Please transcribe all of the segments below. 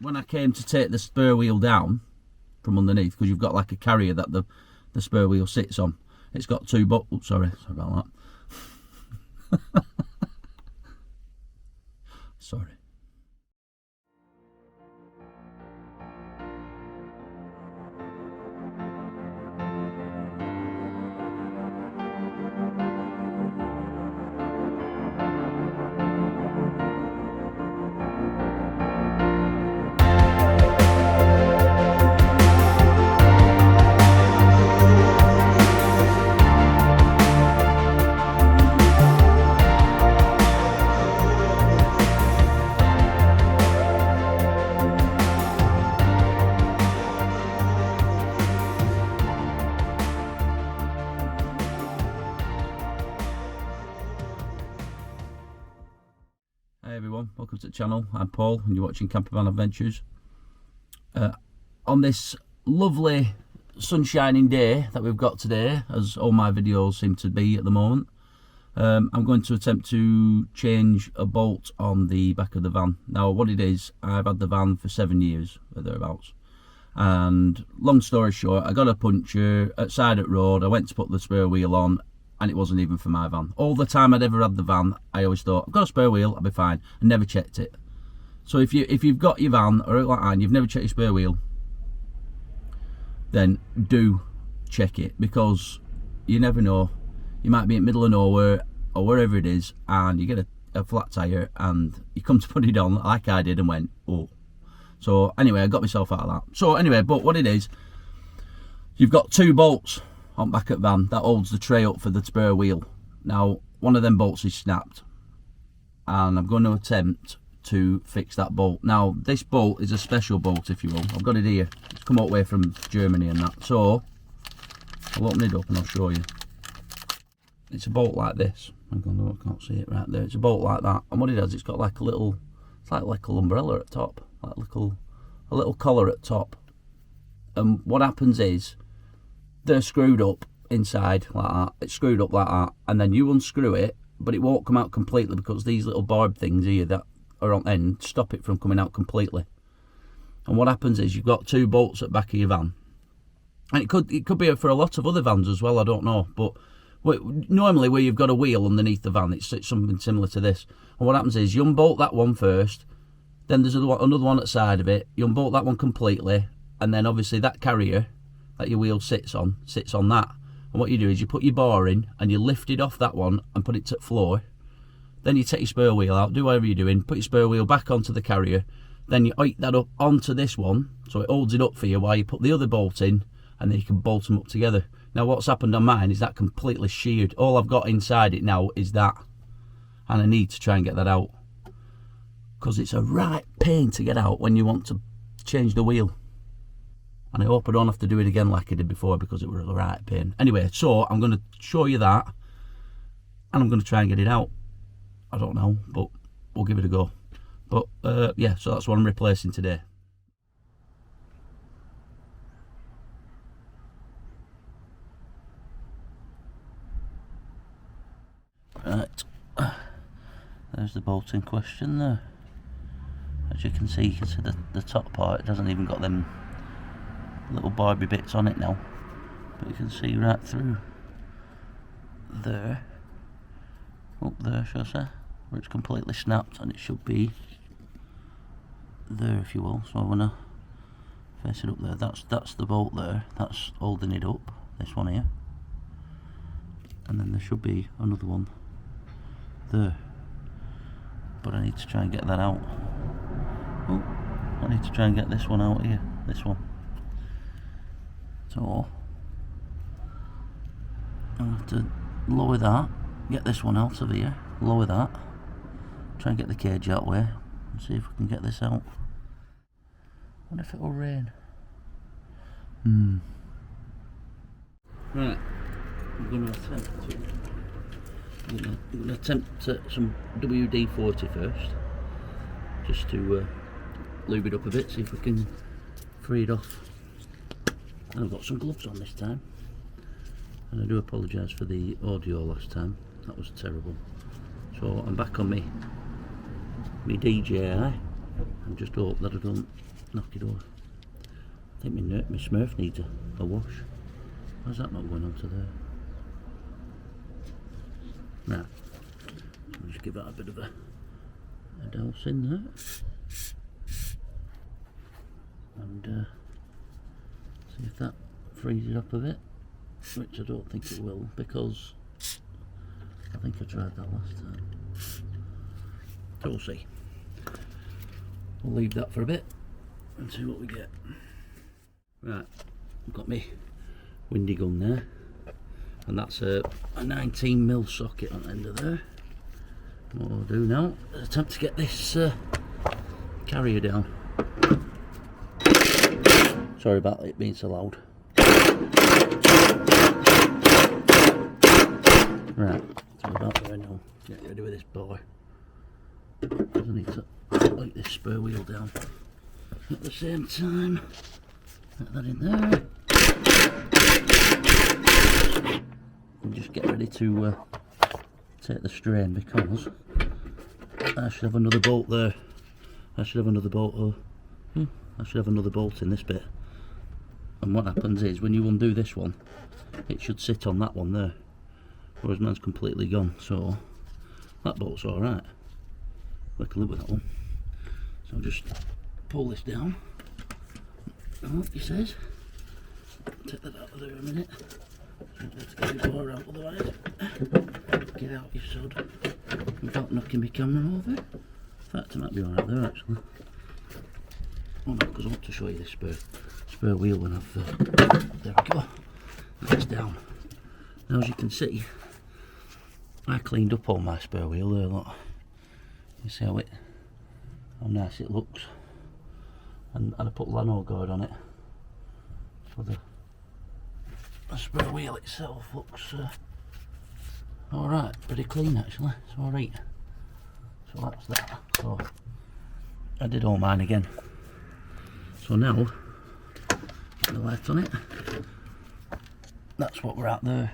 when I came to take the spur wheel down from underneath, because you've got like a carrier that the spur wheel sits on, it's got two bolts. Oh, sorry about that. Sorry. Hey everyone, welcome to the channel. I'm Paul and you're watching Campervan Adventures. On this lovely sunshining day that we've got today, as all my videos seem to be at the moment, I'm going to attempt to change a bolt on the back of the van. Now what it is, I've had the van for 7 years or thereabouts, and long story short, I got a puncture at side of road. I went to put the spare wheel on and it wasn't even for my van. All the time I'd ever had the van, I always thought, I've got a spare wheel, I'll be fine, and never checked it. So if you've got your van or like that and you've never checked your spare wheel, then do check it, because you never know. You might be in the middle of nowhere or wherever it is, and you get a flat tyre and you come to put it on like I did and went, oh. So anyway, I got myself out of that. So anyway, but what it is, you've got two bolts on back at van that holds the tray up for the spare wheel. Now one of them bolts is snapped and I'm going to attempt to fix that bolt. Now this bolt is a special bolt, if you will. I've got it here, it's come all the way from Germany and that. So I'll open it up and I'll show you. It's a bolt like this. Hang on, no, I can't see it right there. It's a bolt like that, and what it has, it's got like a little, it's like a little umbrella at top, like a little collar at top. And what happens is, they're screwed up inside like that. It's screwed up like that, and then you unscrew it, but it won't come out completely because these little barb things here that are on end stop it from coming out completely. And what happens is, you've got two bolts at the back of your van, and it could be for a lot of other vans as well, I don't know, but normally where you've got a wheel underneath the van, it's something similar to this. And what happens is, you unbolt that one first, then there's another one at the side of it, you unbolt that one completely, and then obviously that carrier that your wheel sits on that. And what you do is, you put your bar in and you lift it off that one and put it to the floor. Then you take your spare wheel out, do whatever you're doing, put your spare wheel back onto the carrier, then you oik that up onto this one so it holds it up for you while you put the other bolt in, and then you can bolt them up together. Now what's happened on mine is that completely sheared. All I've got inside it now is that, and I need to try and get that out, because it's a right pain to get out when you want to change the wheel. And I hope I don't have to do it again like I did before, because it was a right pain. Anyway, so I'm going to show you that, and I'm going to try and get it out. I don't know, but we'll give it a go. But yeah, so that's what I'm replacing today. Right, there's the bolt in question there. As you can see the top part, it doesn't even got them little barbie bits on it now, but you can see right through there, up there, shall I say, where it's completely snapped, and it should be there, if you will. So when I face it up there, that's the bolt there, that's holding it up, this one here, and then there should be another one there, but I need to try and get that out. Oh, I need to try and get this one out here, this one. So I'll have to lower that, get this one out of here, lower that, try and get the cage out way, and see if we can get this out. I wonder if it'll rain. Right, I'm going to attempt some WD-40 first, just to lube it up a bit, see if we can free it off. And I've got some gloves on this time, and I do apologise for the audio last time, that was terrible. So I'm back on me DJI, and just hope that I don't knock it over. I think my Smurf needs a wash. Why's that not going onto there? Right, so we'll just give that a bit of a douse in there, and see if that frees it up a bit, which I don't think it will, because I think I tried that last time. So we'll see. We'll leave that for a bit and see what we get. Right, I've got my windy gun there, and that's a 19mm socket on the end of there. What I'll do now is attempt to get this carrier down. Sorry about it being so loud. Right, so we're about there now. Get ready with this boy. I need to light this spur wheel down at the same time. Put that in there. And just get ready to take the strain, because I should have another bolt there. I should have another bolt. I should have another bolt in this bit. And what happens is, when you undo this one, it should sit on that one there, whereas mine's completely gone. So that bolt's all right. I can live with that one. So I'll just pull this down. Oh, he says. Take that out of there a minute. Let's get the door out, otherwise. Get out, you sod. Without knocking my camera over. In fact, it might be alright there, actually. Oh no, because I want to show you this spare wheel when I've... there we go. That's down. Now, as you can see, I cleaned up all my spare wheel there, look. You see how nice it looks. And I put lano guard on it. So the spare wheel itself looks alright, pretty clean actually. It's alright. So that's that. So I did all mine again. So now, get the light on it. That's what we're at there.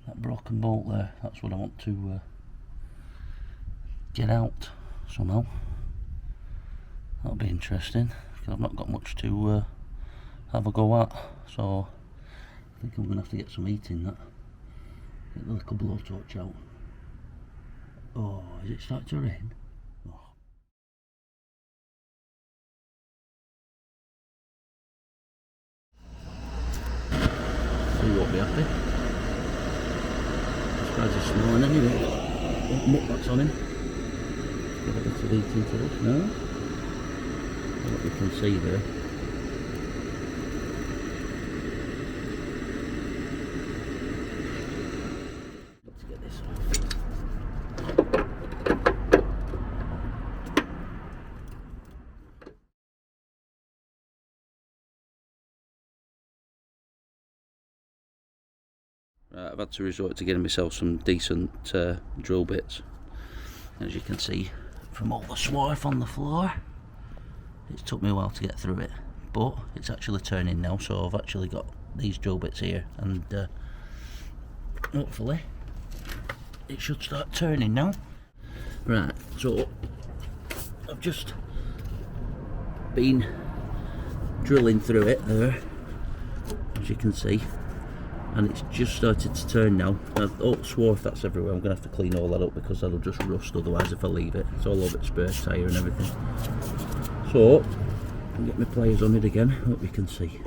That broken bolt there. That's what I want to get out somehow. That'll be interesting, because I've not got much to have a go at. So I think I'm going to have to get some heat in that. Get the little blowtorch out. Oh, is it starting to rain? Oh. So you won't be happy. This guy's just snoring anyway. What muck that's on him. Get a bit of heat into this now. What you can see there. Let's get this off. Right, I've had to resort to getting myself some decent drill bits. As you can see from all the swarf on the floor. It took me a while to get through it, but it's actually turning now, so I've actually got these drill bits here, and hopefully it should start turning now. Right, so I've just been drilling through it there, as you can see, and it's just started to turn now. All the swarf that's everywhere, I'm going to have to clean all that up, because that'll just rust otherwise if I leave it. It's all over its spare tyre and everything. So, I'll get my pliers on it again, hope you can see.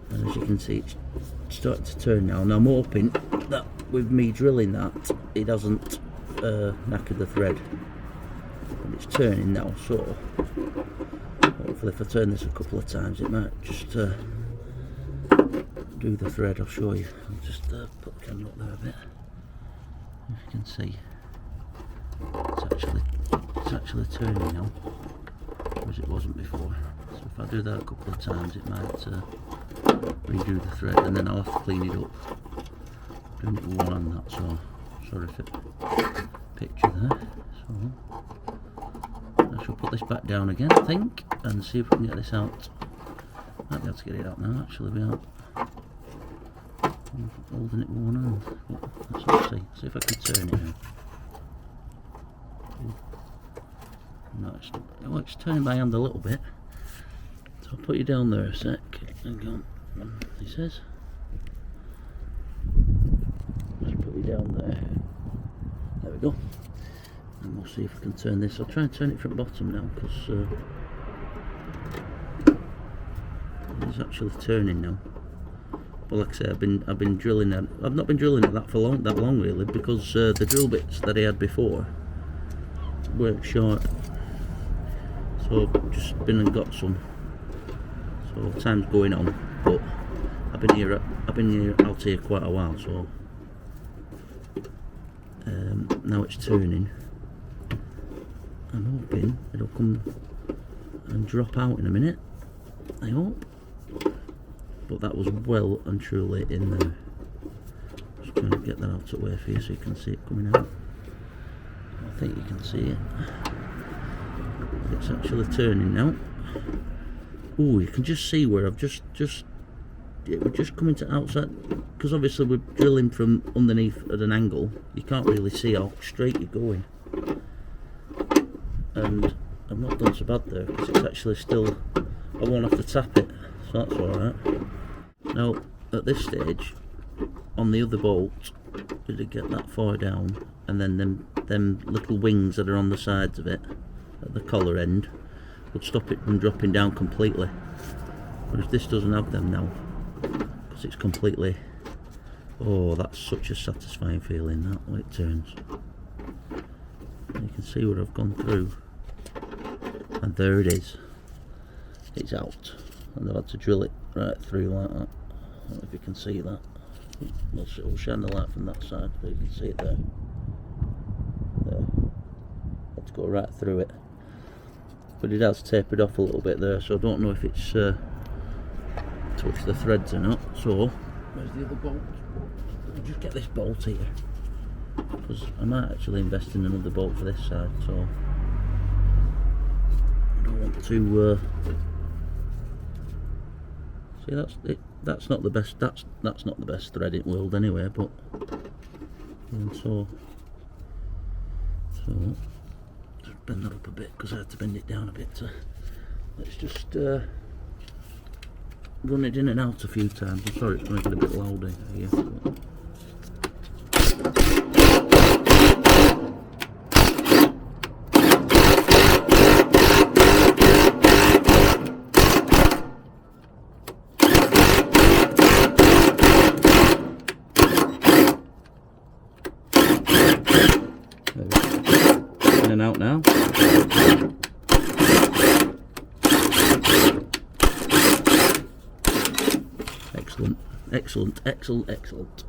And as you can see, it's starting to turn now. And I'm hoping that with me drilling that, it hasn't knackered the thread. And it's turning now, so hopefully if I turn this a couple of times, it might just do the thread. I'll show you. I'll just put the camera up there a bit. If you can see, it's actually turning now, as it wasn't before. So if I do that a couple of times, it might redo the thread, and then I'll have to clean it up. Doing it with one hand, that, so sorry for the picture there. So I shall put this back down again, I think, and see if we can get this out. Might be able to get it out now, actually, without holding it with one hand. But let's see if I can turn it now. No, it's turning my hand a little bit. So I'll put you down there a sec. Hang on, he says. Just put you down there. There we go. And we'll see if I can turn this. I'll try and turn it from the bottom now, because it's actually turning now. But like I say, I've been drilling that. I've not been drilling at that for that long really, because the drill bits that I had before weren't short. So I've just been and got some. So time's going on, but I've been out here quite a while. So now it's turning. I'm hoping it'll come and drop out in a minute. I hope. But that was well and truly in there. Just trying to get that out of the way for you so you can see it coming out. I think you can see it. It's actually turning now. Oh, you can just see where I've we're just coming to outside, because obviously we're drilling from underneath at an angle. You can't really see how straight you're going. And I've not done so bad there, because it's actually still, I won't have to tap it, so that's alright. Now at this stage, on the other bolt, did it get that far down, and then them little wings that are on the sides of it at the collar end would stop it from dropping down completely. But if this doesn't have them now, because it's completely, oh, that's such a satisfying feeling, that when it turns. And you can see where I've gone through, and there it is. It's out, and I've had to drill it right through like that. I don't know if you can see that. We'll shine the light from that side so you can see it there. There. Let's go right through it. But it has tapered off a little bit there, so I don't know if it's touched the threads or not. So, where's the other bolt? Let me just get this bolt here, because I might actually invest in another bolt for this side, so I don't want to see, that's it. That's not the best. That's not the best thread in the world anyway. But and so just bend that up a bit, because I had to bend it down a bit. Let's just run it in and out a few times. I'm sorry, it's going to get a bit louder here. Out now. Excellent.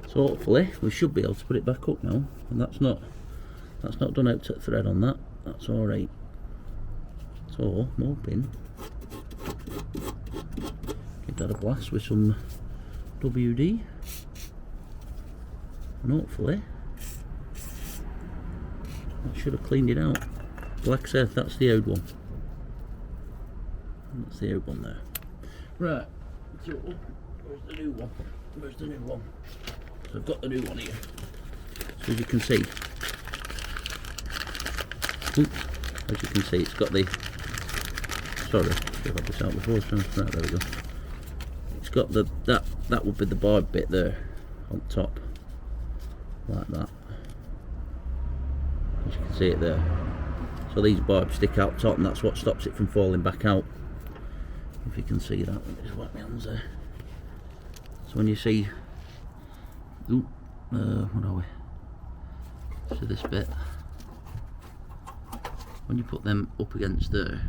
So hopefully we should be able to put it back up now, and that's not done out to the thread on that. That's all right. So I'm hoping give that a blast with some WD, and hopefully I should have cleaned it out. Like I said, that's the old one. That's the old one there. Right, so where's the new one? Where's the new one? So I've got the new one here. So as you can see, as you can see, it's got the, sorry, I've had this out before, so right, there we go. It's got the, that would be the barb bit there on top, like that. As you can see it there. So these barbs stick out top, and that's what stops it from falling back out. If you can see that, let me just wipe my hands there. So when you see, what are we? So this bit, when you put them up against there,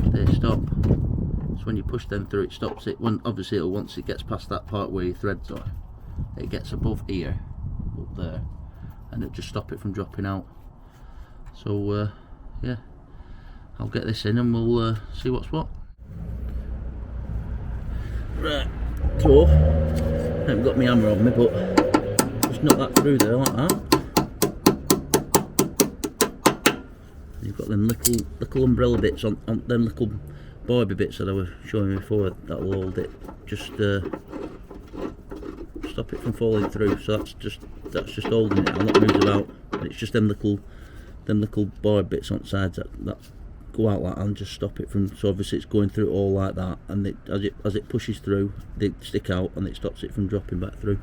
they stop. So when you push them through, it stops it. When obviously once it gets past that part where your threads are, it gets above here, up there, and it'll just stop it from dropping out. So yeah, I'll get this in and we'll see what's what. Right, so I haven't got my hammer on me, but just knock that through there like that. You've got them little umbrella bits on them little barbie bits that I was showing you before, that'll hold it, just stop it from falling through. So that's just holding it, and that moves about. And it's just them little them little board bits on the sides that go out like that and just stop it from, so obviously it's going through it all like that, and as it pushes through they stick out and it stops it from dropping back through.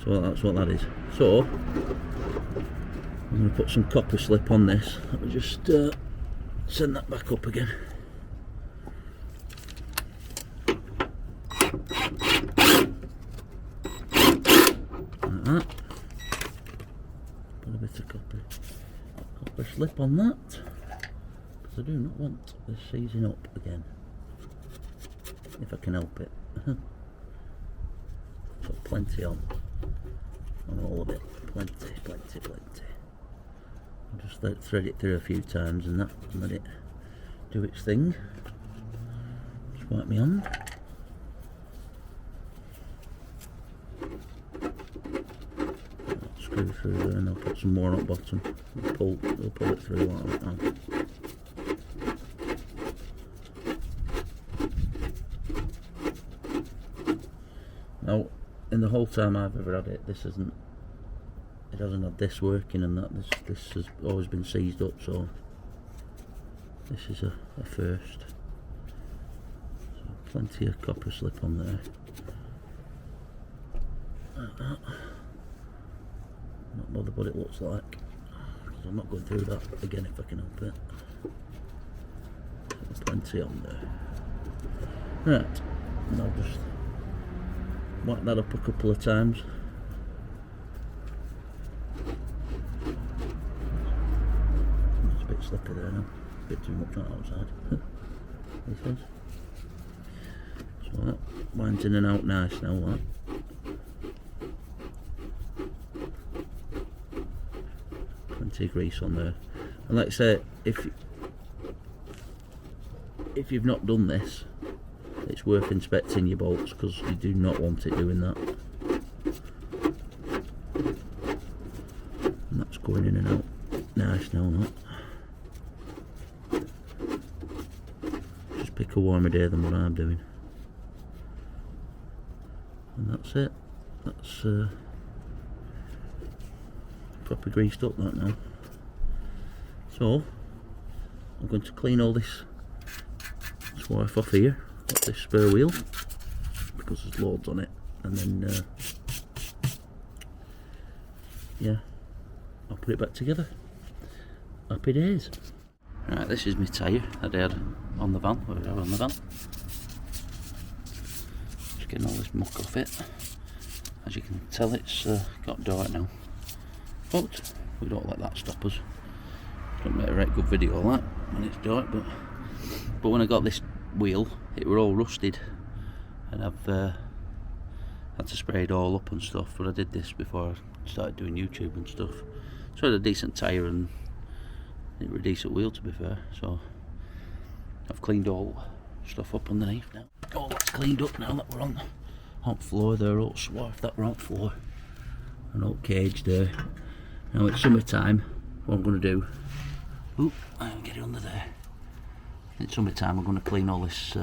So that's what that is. So I'm going to put some copper slip on this. Let me just send that back up again. Like that. Put a bit of copper slip on that, because I do not want this seizing up again, if I can help it. Put plenty on all of it, plenty. I'll just thread it through a few times and let it do its thing. Just wipe my hand. Screw through there, and I'll put some more on the bottom. We'll pull it through like that. Now, in the whole time I've ever had it, it hasn't had this working, and that this has always been seized up. So this is a first. So plenty of copper slip on there. Like that. Not bother what it looks like, because I'm not going through that again if I can help it. So plenty on there. Right, and I'll just whack that up a couple of times. It's a bit slippy there now, a bit too much on the outside. This is. So that winds in and out nice now, that. Plenty of grease on there. And like I say, if you've not done this, it's worth inspecting your bolts, because you do not want it doing that. And that's going in and out nice now, that. Just pick a warmer day than what I'm doing. And that's it. That's proper greased up that now. So I'm going to clean all this swarf off here, off this spare wheel, because there's loads on it, and then yeah, I'll put it back together. Happy days. Right, this is my tyre that I had on the van, Just getting all this muck off it. As you can tell, it's got dark now, but we don't let that stop us. Don't make a right good video of that when it's dark, but when I got this wheel, it were all rusted, and I've had to spray it all up and stuff. But I did this before I started doing YouTube and stuff, so I had a decent tyre and it was a decent wheel, to be fair. So I've cleaned all stuff up underneath now. All that's cleaned up now that we're on the hot floor there, all swarf that we're on floor, and all cage there. Now it's summertime. What I'm going to do, I'll get it under there. It's summertime, I'm going to clean all this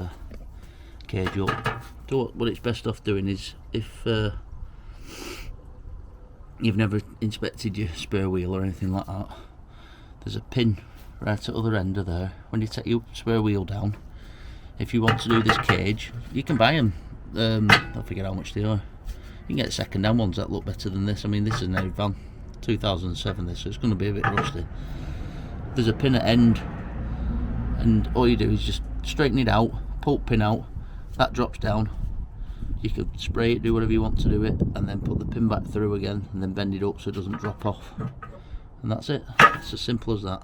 cage up. So what it's best off doing is, if you've never inspected your spare wheel or anything like that, there's a pin right at the other end of there. When you take your spare wheel down, if you want to do this cage, you can buy them. I forget how much they are. You can get second hand ones that look better than this. I mean, this is an old van, 2007 this, so it's going to be a bit rusty. There's a pin at end, and all you do is just straighten it out, pull the pin out, that drops down. You could spray it, do whatever you want to do it, and then put the pin back through again, and then bend it up so it doesn't drop off. And that's it. It's as simple as that.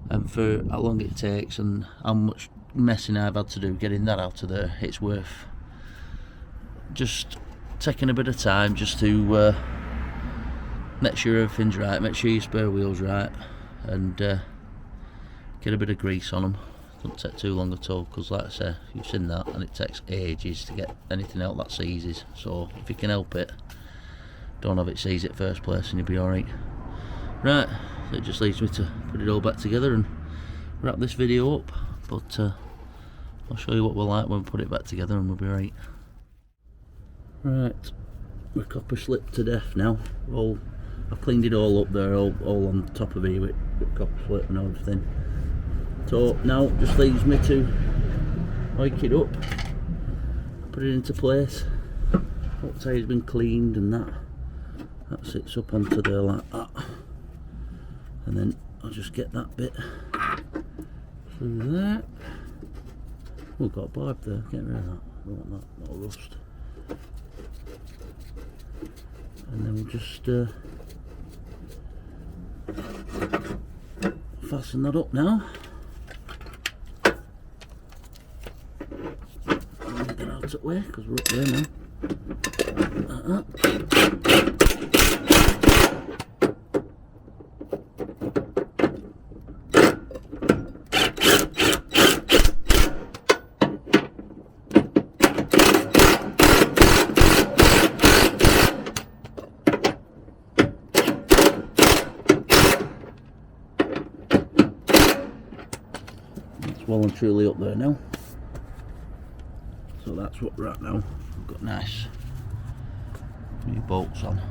And for how long it takes and how much messing I've had to do getting that out of there, it's worth just taking a bit of time just to make sure everything's right, make sure your spare wheel's right, and get a bit of grease on them. Doesn't take too long at all, because like I say, you've seen that, and it takes ages to get anything out that seizes. So if you can help it, don't have it seize it first place, and you'll be alright. Right, so it just leaves me to put it all back together and wrap this video up, but I'll show you what we're like when we put it back together, and we'll be right. Right, we're copper slipped to death now. We're all I've cleaned it all up there, all on top of here with copper slip and everything. So now it just leaves me to hike it up, put it into place. Outside's been cleaned and that sits up onto there like that, and then I'll just get that bit through there. Oh, got a barb there, get rid of that, I don't want that, that'll rust. And then we'll just fasten that up now. Get out of the way because we're up there now. It's well and truly up there now. So that's what we're at now. We've got nice new bolts on.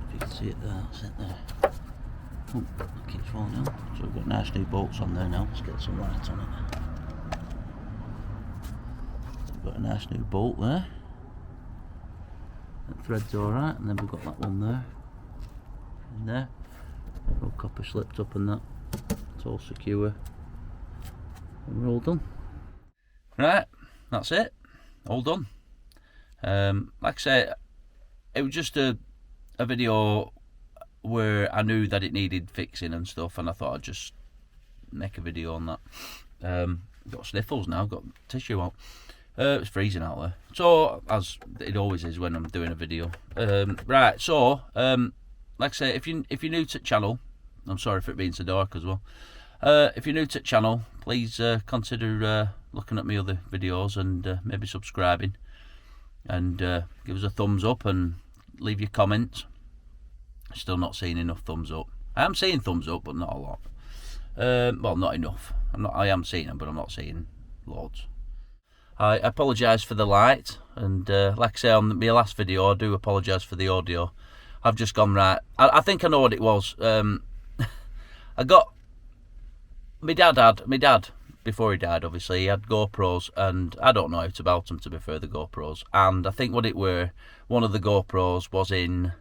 If you can see it there, that's it there. Oh, it keeps falling out. So we've got nice new bolts on there now. Let's get some light on it. We've got a nice new bolt there. That thread's alright, and then we've got that one there. In there. No copper slipped up and that. It's all secure. And we're all done. Right, that's it. All done. Like I say, it was just a video where I knew that it needed fixing and stuff, and I thought I'd just make a video on that. Got sniffles now, got tissue out. It's freezing out there, so as it always is when I'm doing a video. Right, so like I say, if you're new to the channel, I'm sorry for it being so dark as well. If you're new to the channel, please consider looking at my other videos and maybe subscribing, and give us a thumbs up and leave your comments. Still not seeing enough thumbs up. I am seeing thumbs up, but not a lot. Well, not enough. I am seeing them, but I'm not seeing loads. I apologise for the light, and like I say on my last video, I do apologise for the audio. I've just gone right. I think I know what it was. I got my dad before he died, obviously, he had GoPros, and I don't know out about them, to be fair, the GoPros. And I think what it were, one of the GoPros was in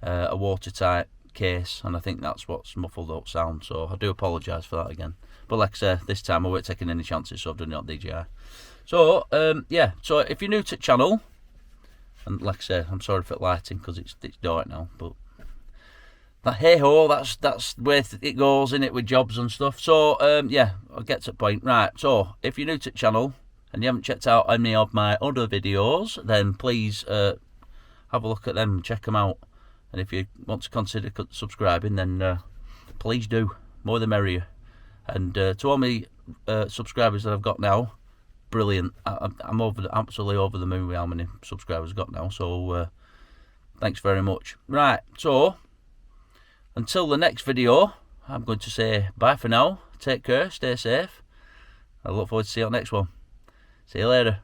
a watertight case, and I think that's what's muffled up sound. So I do apologise for that again. But like I say, this time I weren't taking any chances, so I've done it on DJI. So yeah, so if you're new to the channel, and like I say, I'm sorry for the lighting because it's dark now, but hey ho, that's where it goes, in it, with jobs and stuff. So yeah, I'll get to the point. Right, so if you're new to the channel and you haven't checked out any of my other videos, then please have a look at them, check them out. And if you want to consider subscribing, then please do, more the merrier. And to all my subscribers that I've got now, brilliant. I'm absolutely over the moon with how many subscribers I've got now, so thanks very much. Right, so until the next video, I'm going to say bye for now. Take care, stay safe. I look forward to seeing you on the next one. See you later.